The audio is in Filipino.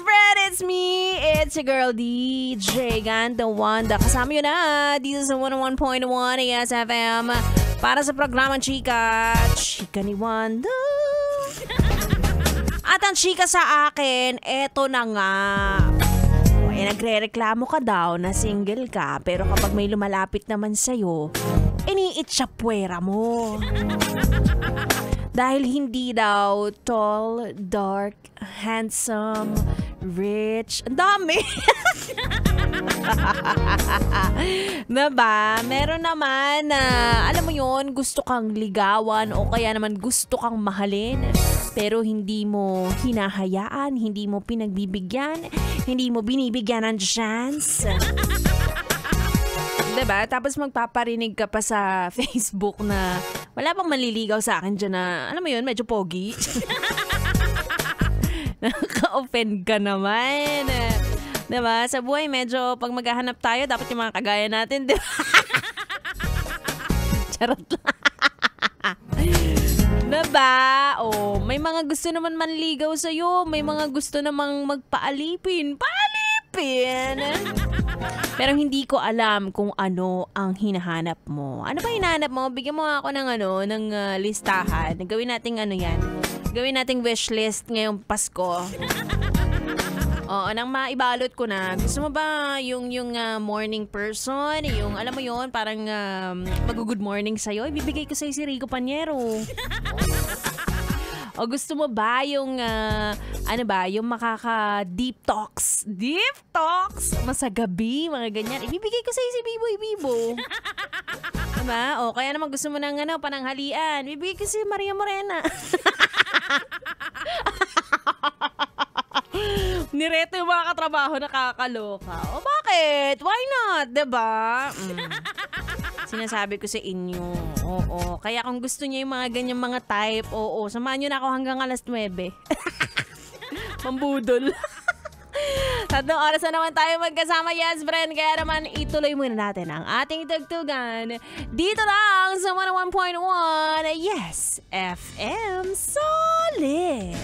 Brad, it's me. It's your girl DJ Ganda Wanda. Kasama yun na dito sa 101.1 ASFM para sa programang Chika ni Wanda. At ang chika sa akin, eto na nga. Nagre-reklamo ka daw na single ka, pero kapag may lumalapit naman sa'yo, iniitsapwera mo. Dahil hindi daw tall, dark, handsome, rich. Ang dami. Diba? Meron naman na, alam mo yun, gusto kang ligawan o kaya naman gusto kang mahalin. Pero hindi mo hinahayaan, hindi mo pinagbibigyan, hindi mo binibigyan ng chance. Diba? Tapos magpaparinig ka pa sa Facebook na wala bang maliligaw sa akin dyan na, alam mo yun, medyo pogi. Nakaka-offend ka naman. Diba? Sa buhay, medyo pag maghahanap tayo, dapat yung mga kagaya natin, diba? Charot lang. Diba? Oh, may mga gusto naman manligaw sa'yo. May mga gusto namang magpaalipin. Paalipin! Pero hindi ko alam kung ano ang hinahanap mo. Ano ba hinahanap mo? Bigyan mo ako ng listahan. Gawin nating yan. Gawin nating wish list ngayong Pasko. Oo, nang maibalot ko na. Gusto mo ba yung morning person? Yung, alam mo yun, parang mag-good morning sa'yo? Ibibigay ko sa'yo si Rico Paniero. O gusto mo ba yung, yung makaka-deep talks? Deep talks? Masagabi, mga ganyan. Ibibigay ko sa'yo si Biboy Bibo. Diba? O kaya naman gusto mo ng pananghalian. Ibibigay ko si Maria Morena. Nireto yung mga katrabaho, nakakaloka. O bakit? Why not? Diba? Sinasabi ko sa inyo. Oo. Kaya kung gusto niyo yung mga ganyang mga type, oo, samahan niyo na ako hanggang alas 9. Pambudol. 3 oras na naman tayo magkasama, yes, friend. Kaya naman ituloy muna natin ang ating tugtugan dito lang sa 101.1 Yes FM Solid.